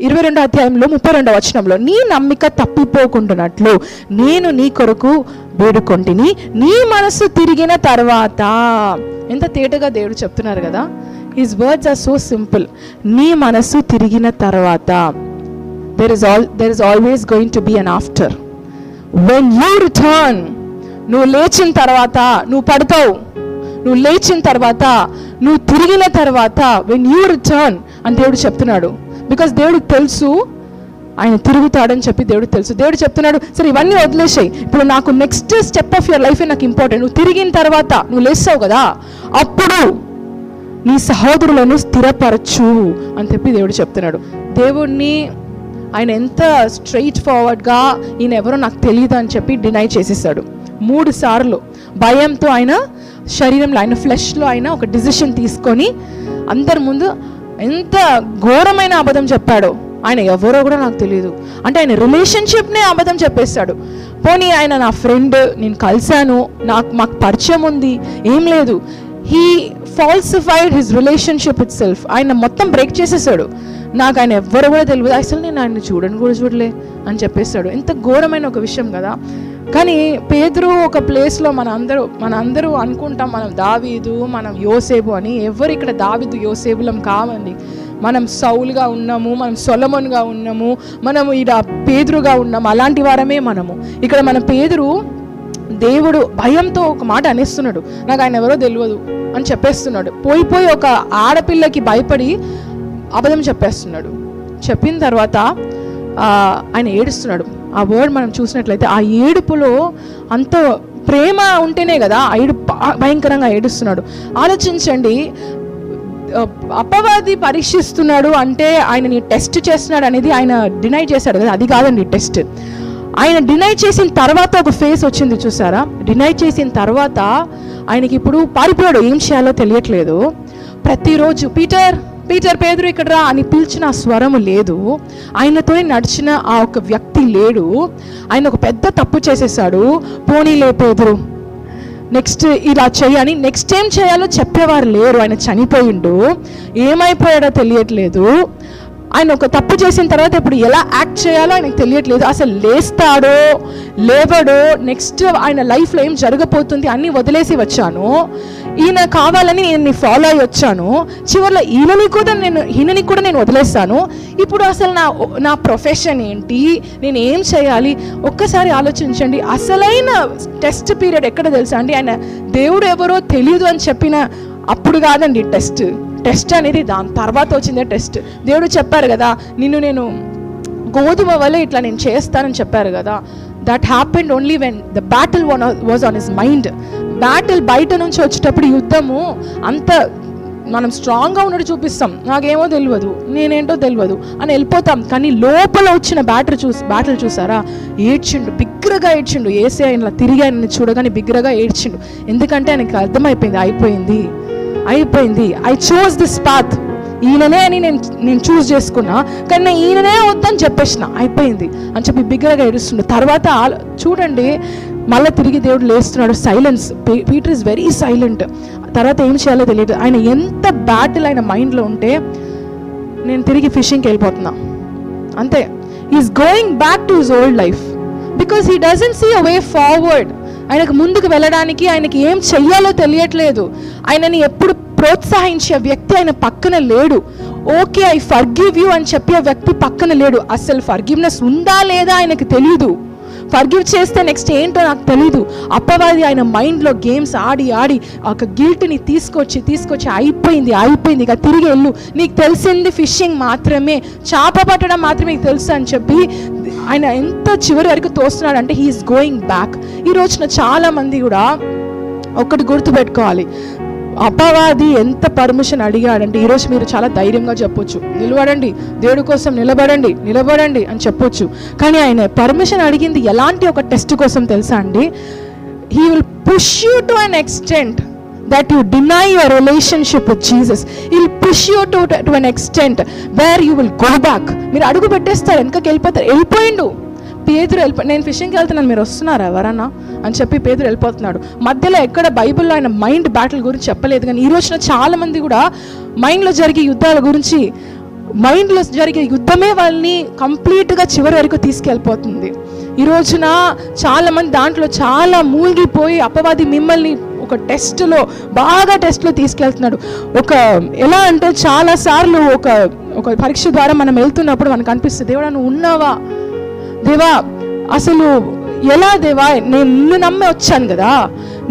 22వ అధ్యాయంలో 32వ వచనంలో, నీ నమ్మిక తప్పిపోకుండానట్లు నేను నీ కొరకు వేడుకొంటిని, నీ మనసు తిరిగిన తర్వాత. ఎంత తేటగా దేవుడు చెప్తున్నారు కదా. His words are so simple. నీ మనసు తిరిగిన తర్వాత. there is always going to be an after. when you return, నువ్వు లేచిన తర్వాత, నువ్వు పడతావు, నువ్వు లేచిన తర్వాత, నువ్వు తిరిగిన తర్వాత, when you return అని దేవుడు చెప్తున్నాడు. బికాస్ దేవుడికి తెలుసు ఆయన తిరుగుతాడని చెప్పి దేవుడికి తెలుసు. దేవుడు చెప్తున్నాడు, సరే ఇవన్నీ వదిలేసాయి, ఇప్పుడు నాకు next step of your life నాకు ఇంపార్టెంట్. నువ్వు తిరిగిన తర్వాత, నువ్వు లేస్తావు కదా, అప్పుడు నీ సహోదరులను స్థిరపరచు అని చెప్పి దేవుడు చెప్తున్నాడు. దేవుడిని ఆయన ఎంత స్ట్రైట్ ఫార్వర్డ్గా ఈయన ఎవరో నాకు తెలియదు అని చెప్పి డినై చేసేసాడు 3 సార్లు. భయంతో ఆయన శరీరంలో, ఆయన ఫ్లెష్లో ఆయన ఒక డిసిషన్ తీసుకొని అందరి ముందు ఎంత ఘోరమైన అబద్ధం చెప్పాడో. ఆయన ఎవరో కూడా నాకు తెలియదు అంటే ఆయన రిలేషన్షిప్నే అబద్ధం చెప్పేస్తాడు. పోనీ ఆయన నా ఫ్రెండ్, నేను కలిశాను, మాకు పరిచయం ఉంది, ఏం లేదు. He falsified his relationship it self. ఆయన మొత్తం బ్రేక్ చేసేసాడు. నాకు ఆయన ఎవ్వరు కూడా తెలియదు, అసలు నేను ఆయన చూడలే అని చెప్పేస్తాడు. ఎంత ఘోరమైన ఒక విషయం కదా. కానీ పేతురు ఒక ప్లేస్లో మనందరూ అనుకుంటాం మనం దావీదు, మనం యోసేపు అని. ఎవరు ఇక్కడ దావీదు యోసేపులం కావండి. మనం సౌలుగా ఉన్నాము, మనం సొలొమోన్గా ఉన్నాము, మనము ఇక్కడ పేతురుగా ఉన్నాము. అలాంటి వారమే మనము. ఇక్కడ మన పేతురు దేవుడు భయంతో ఒక మాట అనేస్తున్నాడు, నాకు ఆయన ఎవరో తెలియదు అని చెప్పేస్తున్నాడు. పోయి ఒక ఆడపిల్లకి భయపడి అబద్ధం చెప్పేస్తున్నాడు. చెప్పిన తర్వాత ఆయన ఏడుస్తున్నాడు. ఆ వర్డ్ మనం చూసినట్లయితే ఆ ఏడుపులో అంత ప్రేమ ఉంటేనే కదా ఆ ఏడుపు భయంకరంగా ఏడుస్తున్నాడు. ఆలోచించండి, అపవాది పరీక్షిస్తున్నాడు అంటే ఆయనని టెస్ట్ చేస్తున్నాడు అనేది ఆయన డినై చేశాడు కదా, అది కాదండి టెస్ట్. ఆయన డినై చేసిన తర్వాత ఒక ఫేస్ వచ్చింది చూసారా. డినై చేసిన తర్వాత ఆయనకి ఇప్పుడు పారిపోయాడు, ఏం చేయాలో తెలియట్లేదు. ప్రతిరోజు పీటర్ పేతురు ఇక్కడ రా అని పిలిచిన ఆ స్వరము లేదు. ఆయనతో నడిచిన ఆ ఒక వ్యక్తి లేడు. ఆయన ఒక పెద్ద తప్పు చేసేసాడు. పోనీలే పేతురు, నెక్స్ట్ ఇలా చేయని, నెక్స్ట్ ఏం చేయాలో చెప్పేవారు లేరు. ఆయన చనిపోయిండు, ఏమైపోయాడో తెలియట్లేదు. ఆయన ఒక తప్పు చేసిన తర్వాత ఇప్పుడు ఎలా యాక్ట్ చేయాలో ఆయనకు తెలియట్లేదు. అసలు లేస్తాడో లేవడో, నెక్స్ట్ ఆయన లైఫ్లో ఏం జరగబోతుంది అన్నీ వదిలేసి వచ్చాను. ఈయన కావాలని నేను ఫాలో అయ్యి వచ్చాను. చివరిలో ఈయనని కూడా నేను వదిలేస్తాను. ఇప్పుడు అసలు నా ప్రొఫెషన్ ఏంటి, నేను ఏం చేయాలి? ఒక్కసారి ఆలోచించండి. అసలైన టెస్ట్ పీరియడ్ ఎక్కడ తెలుసా అండి? ఆయన దేవుడు ఎవరో తెలియదు అని చెప్పిన అప్పుడు కాదండి టెస్ట్ అనేది, దాని తర్వాత వచ్చిందే టెస్ట్. దేవుడు చెప్పారు కదా, నేను గోధుమ వల్ల ఇట్లా నేను చేస్తానని చెప్పారు కదా. That happened only when the battle was on his mind. Battle బయట నుంచి వచ్చేటప్పుడు యుద్ధము అంత మనం స్ట్రాంగ్గా ఉన్నట్టు చూపిస్తాం, నాకేమో తెలియదు, నేనేంటో తెలియదు అని వెళ్ళిపోతాం. కానీ లోపల వచ్చిన బ్యాటిల్ చూసారా, బిగ్గరగా ఏడ్చిండు. ఏసే ఆయన తిరిగి ఆయన చూడగానే బిగ్గరగా ఏడ్చిండు. ఎందుకంటే ఆయనకి అర్థమైపోయింది, అయిపోయింది. ఐ చూస్ దిస్ పాత్, ఈయననే అని నేను చూస్ చేసుకున్నా, కానీ ఈయననే వద్దని చెప్పేసిన, అయిపోయింది అని చెప్పి బిగ్గరగా ఏడుస్తుండు. తర్వాత చూడండి, మళ్ళీ తిరిగి దేవుడు లేస్తున్నాడు. Silence. Peter is very silent. తర్వాత ఏం చేయాలో తెలియదు. ఆయన ఎంత బ్యాటిల్ ఆయన మైండ్లో ఉంటే, నేను తిరిగి ఫిషింగ్కి వెళ్ళిపోతున్నా అంతే. Is going back to his old life because he doesn't see a way forward. ఆయనకు ముందుకు వెళ్ళడానికి ఆయనకి ఏం చెయ్యాలో తెలియట్లేదు. ఆయనని ఎప్పుడు ప్రోత్సహించే వ్యక్తి ఆయన పక్కన లేడు. ఓకే ఐ ఫర్గివ్ యూ అని చెప్పే వ్యక్తి పక్కన లేడు. అసలు ఫర్గివ్నెస్ ఉందా లేదా ఆయనకు తెలియదు. ఫర్గివ్ చేస్తే నెక్స్ట్ ఏంటో నాకు తెలీదు. అపవాది ఆయన మైండ్లో గేమ్స్ ఆడి ఒక గిల్ట్ని తీసుకొచ్చి అయిపోయింది ఇక తిరిగి వెళ్ళు, నీకు తెలిసింది ఫిషింగ్ మాత్రమే, చేప పట్టడం మాత్రమే నీకు తెలుసు అని చెప్పి ఆయన ఎంత చివరి వరకు తోస్తున్నాడు అంటే హీఈస్ గోయింగ్ బ్యాక్. ఈ రోజున చాలా మంది కూడా ఒకటి గుర్తుపెట్టుకోవాలి, అపవాది ఎంత పర్మిషన్ అడిగాడంటే ఈరోజు మీరు చాలా ధైర్యంగా చెప్పొచ్చు, నిలబడండి, దేవుడి కోసం నిలబడండి అని చెప్పొచ్చు. కానీ ఆయన పర్మిషన్ అడిగింది ఎలాంటి ఒక టెస్ట్ కోసం తెలుసా అండి? He will push you to an extent that you deny your relationship with Jesus. He will push you to an extent where you will go back. మీరు అడుగు పెట్టేస్తారు, వెనకకి వెళ్ళిపోయిండు. పేతురు నేను ఫిషింగ్కి వెళ్తున్నాను, మీరు వస్తున్నారా ఎవరన్నా అని చెప్పి పేతురు వెళ్ళిపోతున్నాడు. మధ్యలో ఎక్కడ బైబిల్లో ఆయన మైండ్ బ్యాటిల్ గురించి చెప్పలేదు. కానీ ఈ రోజున చాలా మంది కూడా మైండ్లో జరిగే యుద్ధాల గురించి మైండ్లో జరిగే యుద్ధమే వాళ్ళని కంప్లీట్గా చివరి వరకు తీసుకెళ్ళిపోతుంది. ఈ రోజున చాలామంది దాంట్లో చాలా మూగిపోయి అపవాది మిమ్మల్ని ఒక బాగా టెస్ట్లో తీసుకెళ్తున్నాడు. ఎలా అంటే చాలాసార్లు ఒక పరీక్ష ద్వారా మనం వెళ్తున్నప్పుడు మనకు అనిపిస్తుంది, దేవుడా నువ్వు ఉన్నావా, దేవా అసలు ఎలా, దేవా నేను నిన్ను నమ్మి వచ్చాను కదా,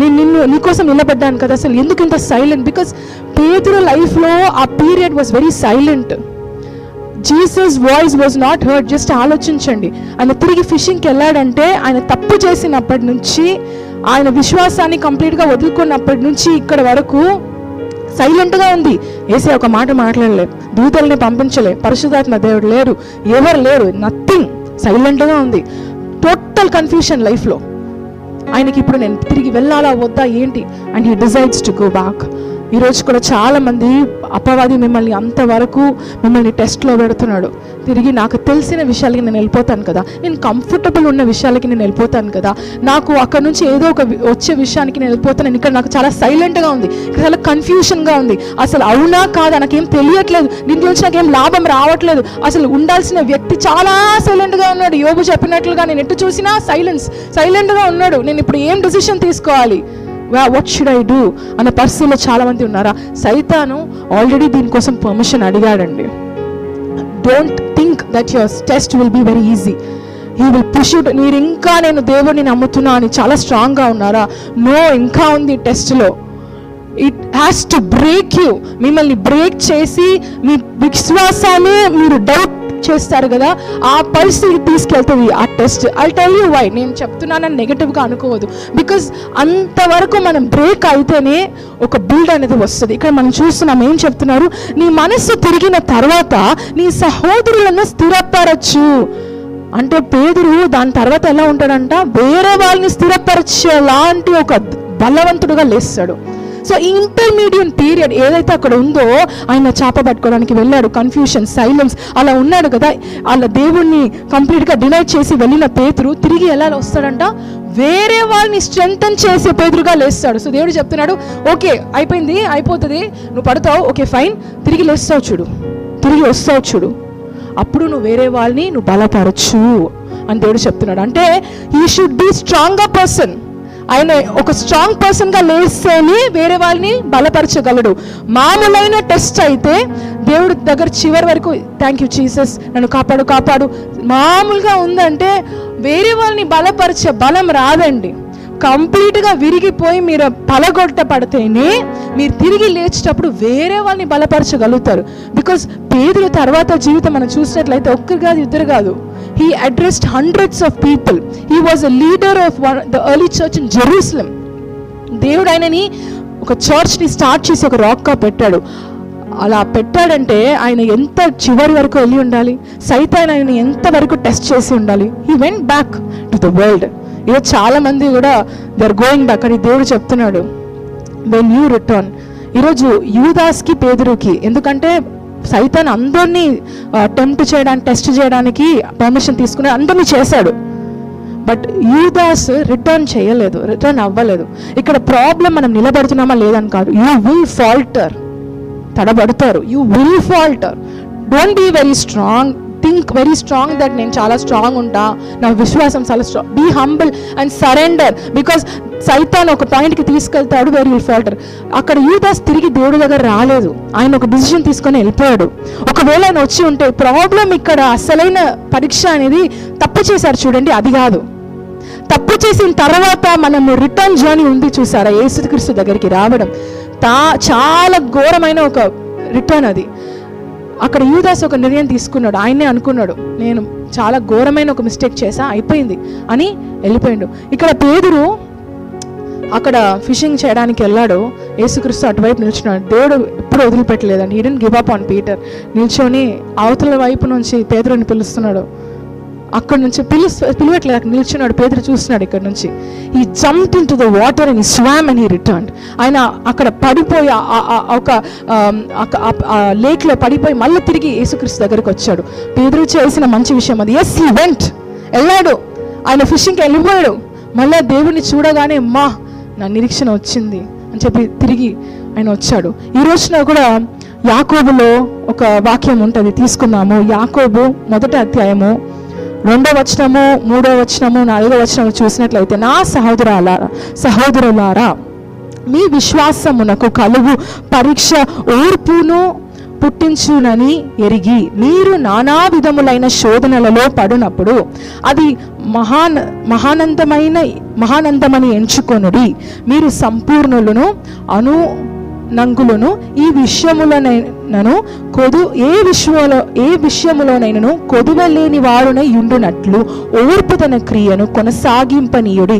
నేను నీకోసం నిలబడ్డాను కదా, అసలు ఎందుకు ఇంత సైలెంట్? బికాస్ పేతురు లైఫ్లో ఆ period was very silent. Jesus voice was not heard. Just ఆలోచించండి, ఆయన తిరిగి ఫిషింగ్కి వెళ్ళాడంటే ఆయన తప్పు చేసినప్పటి నుంచి, ఆయన విశ్వాసాన్ని కంప్లీట్గా వదులుకున్నప్పటి నుంచి ఇక్కడ వరకు సైలెంట్గా ఉంది. యేసయ్య ఒక మాట మాట్లాడలే, దూతల్ని పంపించలే, పరిశుద్ధాత్మ దేవుడు లేరు, ఎవరు లేరు, నథింగ్. సైలెంట్గా ఉంది. టోటల్ కన్ఫ్యూషన్ లైఫ్లో. ఆయనకి ఇప్పుడు నేను తిరిగి వెళ్ళాలా వద్దా ఏంటి, and he decides to go back. ఈరోజు కూడా చాలామంది అపవాది మిమ్మల్ని టెస్ట్లో పెడుతున్నాడు. తిరిగి నాకు తెలిసిన విషయాలకి నేను వెళ్ళిపోతాను కదా, నేను కంఫర్టబుల్ ఉన్న విషయాలకి నేను వెళ్ళిపోతాను కదా, నాకు అక్కడ నుంచి ఏదో ఒక వచ్చే విషయానికి నేను వెళ్ళిపోతాను. ఇక్కడ నాకు చాలా సైలెంట్గా ఉంది, ఇక్కడ చాలా కన్ఫ్యూషన్గా ఉంది, అసలు అవునా కాదా నాకేం తెలియట్లేదు, దీని గురించి నాకేం లాభం రావట్లేదు. అసలు ఉండాల్సిన వ్యక్తి చాలా సైలెంట్గా ఉన్నాడు. యోబు చెప్పినట్లుగా నేను ఎటు చూసినా సైలెంట్గా ఉన్నాడు. నేను ఇప్పుడు ఏం డెసిషన్ తీసుకోవాలి, వాట్ షుడ్ ఐ డూ అన్న పరిస్థితిలో చాలామంది ఉన్నారా? సైతాను ఆల్రెడీ దీనికోసం పర్మిషన్ అడిగాడండి. Don't think that your test will be very easy. He will push you. మీరు ఇంకా నేను దేవుడిని నమ్ముతున్నా అని చాలా స్ట్రాంగ్గా ఉన్నారా? నో, ఇంకా ఉంది టెస్ట్లో. It has to break you. మిమ్మల్ని బ్రేక్ చేసి మీ విశ్వాసాన్ని మీరు డౌట్ చేస్తారు కదా, ఆ పరిస్థితికి తీసుకెళ్తుంది ఆ test. I tell you why. నేను చెప్తున్నానని నెగటివ్గా అనుకోవద్దు. బికాజ్ అంతవరకు మనం బ్రేక్ అయితేనే ఒక బిల్డ్ అనేది వస్తుంది. ఇక్కడ మనం చూస్తున్నాం, ఏం చెప్తున్నారు, నీ మనస్సు తిరిగిన తర్వాత నీ సహోదరులను స్థిరపరచు అంటే, పేతురు దాని తర్వాత ఎలా ఉంటాడంట, వేరే వాళ్ళని స్థిరపరచేలాంటి ఒక బలవంతుడుగా లేస్తాడు. సో ఇంటర్మీడియట్ పీరియడ్ ఏదైతే అక్కడ ఉందో, ఆయన చేప పట్టుకోవడానికి వెళ్ళాడు, కన్ఫ్యూషన్, సైలెన్స్ అలా ఉన్నాడు కదా. అలా దేవుణ్ణి కంప్లీట్గా డినై చేసి వెళ్ళిన పేతురు తిరిగి ఎలా వస్తాడంట, వేరే వాళ్ళని స్ట్రెంథన్ చేసే పేతురుగా లేస్తాడు. సో దేవుడు చెప్తున్నాడు, ఓకే అయిపోతుంది, నువ్వు పడతావు, ఓకే ఫైన్, తిరిగి వస్తావు చూడు, అప్పుడు నువ్వు వేరే వాళ్ళని నువ్వు బలపరచు అని దేవుడు చెప్తున్నాడు. అంటే he should be stronger person. ఆయన ఒక స్ట్రాంగ్ పర్సన్గా లేస్తేనే వేరే వాళ్ళని బలపరచగలడు. మామూలైన టెస్ట్ అయితే దేవుడి దగ్గర చివరి వరకు థ్యాంక్ యూ జీసస్ నన్ను కాపాడు మామూలుగా ఉందంటే వేరే వాళ్ళని బలపరిచే బలం రాదండి. కంప్లీట్గా విరిగిపోయి మీరు పడతేనే మీరు తిరిగి లేచేటప్పుడు వేరే వాళ్ళని బలపరచగలుగుతారు. బికాజ్ పేతురు తర్వాత జీవితం మనం చూసినట్లయితే ఒక్కరు కాదు, ఇద్దరు కాదు, he addressed hundreds of people. He was a leader of the early church in Jerusalem. దేవుడు ఆయనని ఒక చర్చ్ని స్టార్ట్ చేసి ఒక రాక్గా పెట్టాడు. అలా పెట్టాడంటే ఆయన ఎంత చివరి వరకు వెళ్ళి ఉండాలి, సైతాన్ ఆయన ఎంత వరకు టెస్ట్ చేసి ఉండాలి. he went back to the world. ఈరోజు చాలా మంది కూడా దే ఆర్ గోయింగ్ బ్యాక్ అని దేవుడు చెప్తున్నాడు, when you return. ఈరోజు యూదాస్కి పేతురుకి, ఎందుకంటే సైతాన్ అందరినీ టెంప్ట్ చేయడానికి, టెస్ట్ చేయడానికి పర్మిషన్ తీసుకుని అందరినీ చేశాడు. బట్ యూదాస్ రిటర్న్ అవ్వలేదు. ఇక్కడ ప్రాబ్లం మనం నిలబడుతున్నామా లేదని కాదు, యూ విల్ ఫాల్టర్, తడబడతారు, you will falter. Don't be very strong, think very strong that నేను చాలా స్ట్రాంగ్ ఉంటా, నా విశ్వాసం చాలా strong. Be humble and surrender. Because సైతాన్ ఒక పాయింట్కి తీసుకెళ్తాడు, వెరీ విల్ ఫాల్టర్. అక్కడ యూదాస్ తిరిగి దేవుడి దగ్గర రాలేదు, ఆయన ఒక డిసిషన్ తీసుకొని వెళ్ళిపోయాడు. ఒకవేళ ఆయన వచ్చి ఉంటే ప్రాబ్లం ఇక్కడ అసలైన పరీక్ష అనేది తప్పు చేశారు చూడండి, అది కాదు. తప్పు చేసిన తర్వాత మనము రిటర్న్ జర్నీ ఉంది చూసారా, యేసుక్రీస్తు దగ్గరికి రావడం చాలా ఘోరమైన ఒక రిటర్న్ అది. అక్కడ యూదాస్ ఒక నిర్ణయం తీసుకున్నాడు, ఆయనే అనుకున్నాడు నేను చాలా ఘోరమైన ఒక మిస్టేక్ చేశా, అయిపోయింది అని వెళ్ళిపోయాడు. ఇక్కడ పేతురు అక్కడ ఫిషింగ్ చేయడానికి వెళ్ళాడు, యేసుక్రీస్తు అటువైపు నిల్చున్నాడు. దేవుడు ఎప్పుడు వదిలిపెట్టలేదండి, he didn't give up on Peter. నిల్చొని అవతల వైపు నుంచి పేతురుని పిలుస్తున్నాడు, అక్కడ నుంచి పిలవట్లేదు, అక్కడ నిల్చున్నాడు. పేతురు చూస్తున్నాడు ఇక్కడ నుంచి. He jumped in to the water and he swarm and he returned. ఆయన అక్కడ పడిపోయి ఒక లేక్లో పడిపోయి మళ్ళీ తిరిగి యేసుక్రీస్తు దగ్గరికి వచ్చాడు. పేతురు చేసిన మంచి విషయం అది. ఎస్, హీ వెంట్, వెళ్ళాడు, ఆయన ఫిషింగ్కి వెళ్ళిపోయాడు. మళ్ళీ దేవుడిని చూడగానే నా నిరీక్షణ వచ్చింది అని చెప్పి తిరిగి ఆయన వచ్చాడు. ఈ రోజున కూడా యాకోబులో ఒక వాక్యం ఉంటుంది, తీసుకుందాము. యాకోబు 1వ అధ్యాయము 2వ వచనము, 3వ వచనము, 4వ వచనము చూసినట్లయితే, నా సహోదరులారా మీ విశ్వాసమునకు కలుగు పరీక్ష ఓర్పును పుట్టించునని ఎరిగి మీరు నానా విధములైన శోధనలలో పడినప్పుడు అది మహానందమని ఎంచుకొనుడి. మీరు సంపూర్ణులను నంగులను ఈ విషయములనైనను ఏ విషయములోనైనను కొదువలేని వారునై యుండునట్లు ఓర్పు తన క్రియను కొనసాగింపనీయుడి.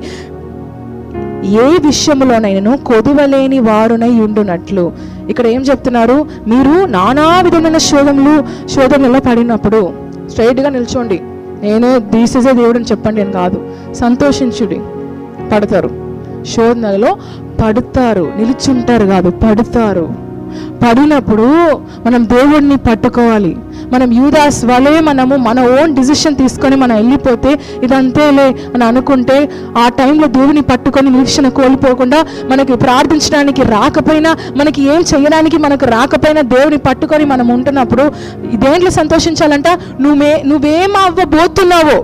ఏ విషయములోనైనను కొదువలేని వారునై ఉండునట్లు. ఇక్కడ ఏం చెప్తున్నారు? మీరు నానా విధమైన శోధనలో పడినప్పుడు స్ట్రైట్గా నిల్చోండి. నేను దీసేసే దేవుడిని చెప్పండి అని కాదు, సంతోషించుడి. పడతారు, శోధనలలో పడతారు, నిలుచుంటారు కాదు, పడతారు. పడినప్పుడు మనం దేవుడిని పట్టుకోవాలి. మనం యూదాస్ వలే మనము మన ఓన్ డిసిషన్ తీసుకొని మనం వెళ్ళిపోతే ఇదంతేలే అని అనుకుంటే ఆ టైంలో దేవుని పట్టుకొని నిరీక్షణ కోల్పోకుండా, మనకి ప్రార్థించడానికి రాకపోయినా, మనకి ఏం చేయడానికి మనకు రాకపోయినా దేవుని పట్టుకొని మనం ఉంటున్నప్పుడు దేంట్లో సంతోషించాలంట? నువ్వేం అవ్వబోతున్నావో.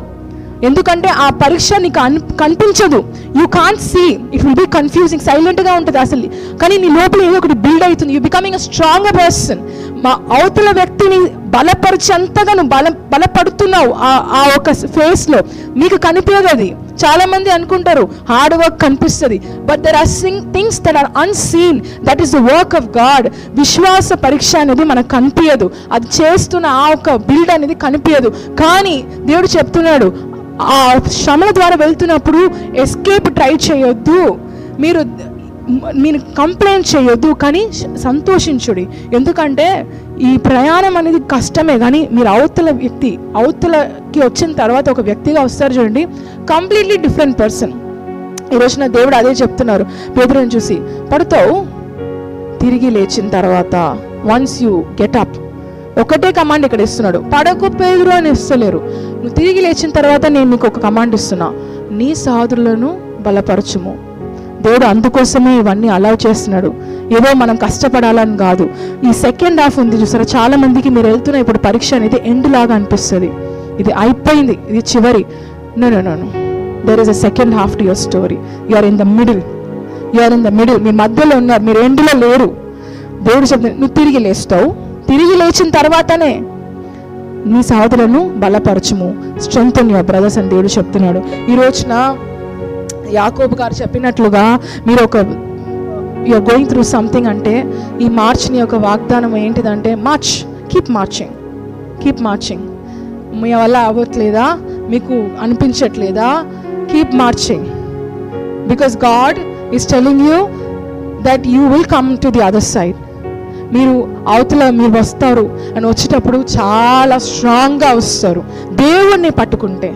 ఎందుకంటే ఆ పరీక్ష నీకు కనిపించదు, you can't see, it will be confusing, సైలెంట్గా ఉంటుంది అసలు. కానీ నీ లోపల ఏదో ఒకటి బిల్డ్ అవుతుంది. You becoming a stronger person. మా అవతల వ్యక్తిని బలపరిచేంతగా నువ్వు బలపడుతున్నావు ఆ ఒక ఫేస్లో. మీకు కనిపించదు అది. చాలా మంది అనుకుంటారు హార్డ్ వర్క్ కనిపిస్తుంది, but there are things that are unseen, that is the work of God. విశ్వాస పరీక్ష అనేది మనకు కనిపించదు, అది చేస్తున్న ఆ ఒక బిల్డ్ అనేది కనిపించదు. కానీ దేవుడు చెప్తున్నాడు, ఆ శ్రమల ద్వారా వెళ్తున్నప్పుడు ఎస్కేప్ ట్రై చేయొద్దు, మీరు కంప్లైంట్ చేయొద్దు, కానీ సంతోషించుడి. ఎందుకంటే ఈ ప్రయాణం అనేది కష్టమే, కానీ మీరు అవతలకి వచ్చిన తర్వాత ఒక వ్యక్తిగా వస్తారు చూడండి, కంప్లీట్లీ డిఫరెంట్ పర్సన్. ఈరోజు నా దేవుడు అదే చెప్తున్నారు పేతురుని చూసి, పడతావు, తిరిగి లేచిన తర్వాత వన్స్ యూ గెట్ అప్, ఒకటే కమాండ్ ఇక్కడ ఇస్తున్నాడు, పడకు పేతురు అని ఇస్తలేరు. నువ్వు తిరిగి లేచిన తర్వాత నేను నీకు ఒక కమాండ్ ఇస్తున్నా, నీ సహోదరులను బలపరచుము. దేవుడు అందుకోసమే ఇవన్నీ అలౌ చేస్తున్నాడు, ఏదో మనం కష్టపడాలని కాదు. ఈ సెకండ్ హాఫ్ ఉంది చూసారా, చాలా మందికి మీరు వెళ్తున్న ఇప్పుడు పరీక్ష అనేది ఎండ్ లాగా అనిపిస్తుంది, ఇది అయిపోయింది, ఇది చివరి. No no no no, there is a second half to your story. You are in the middle, మీ మధ్యలో ఉన్నారు, మీరు ఎండ్లో లేరు. దేవుడు చెప్తున్నాడు, నువ్వు తిరిగి లేస్తావు, తిరిగి లేచిన తర్వాతనే నీ సహోదరులను బలపరచుము, స్ట్రెంగ్తెన్ యువర్ బ్రదర్స్ అని దేవుడు చెప్తున్నాడు. ఈ రోజున యాకోబు గారు చెప్పినట్లుగా మీరు యూఆర్ గోయింగ్ త్రూ సంథింగ్ అంటే, ఈ మార్చ్ని ఒక వాగ్దానం ఏంటిదంటే, కీప్ మార్చింగ్. మీ వల్ల అవ్వట్లేదా, మీకు అనిపించట్లేదా, keep marching, because God is telling you that you will come to the other side. మీరు వస్తారు అని వచ్చేటప్పుడు చాలా స్ట్రాంగ్గా వస్తారు. దేవుణ్ణి పట్టుకుంటే,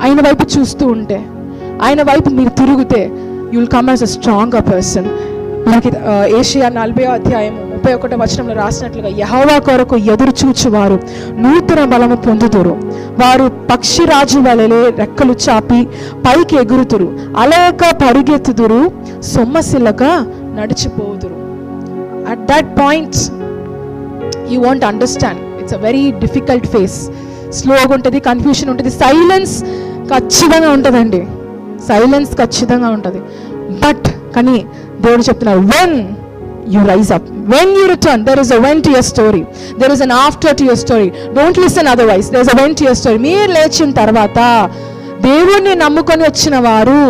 ఆయన వైపు చూస్తూ ఉంటే, ఆయన వైపు మీరు తిరిగితే, you will come as a stronger person. మనకి ఏషియా 40వ అధ్యాయం 31వ వచనంలో రాసినట్లుగా, యెహోవా కొరకు ఎదురు చూచువారు నూతన బలము పొందుదురు, వారు పక్షిరాజు వలె రెక్కలు చాపి పైకి ఎగురుతురు, అలయక పరిగెత్తుదురు, సొమ్మసిల్లక నడిచిపోదురు. At that point you won't understand, it's a very difficult phase. స్లోగా ఉంటుంది, కన్ఫ్యూషన్ ఉంటుంది, సైలెన్స్ ఖచ్చితంగా ఉంటుందండి, ఖచ్చితంగా ఉంటుంది. బట్ కానీ దేవుడు చెప్తున్నారు, when you rise up, when you return, there is a when to your story, there is an after to your story. Don't listen otherwise, there is a when to your story. మీరు లేచిన తర్వాత దేవుణ్ణి నమ్ముకొని వచ్చిన వారు,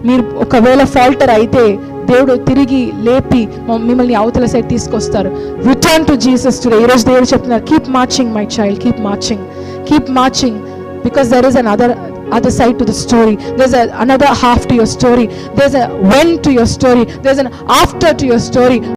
మీరు ఒకవేళ falter అయితే దేవుడు తిరిగి లేపి మిమ్మల్ని అవతల సైడ్ తీసుకొస్తారు. Return to Jesus today. ఈరోజు దేవుడు చెప్తున్నారు, keep marching my child, keep marching, because there is other side to the story. There's another half to your story. There's a when to your story. There's an after to your story.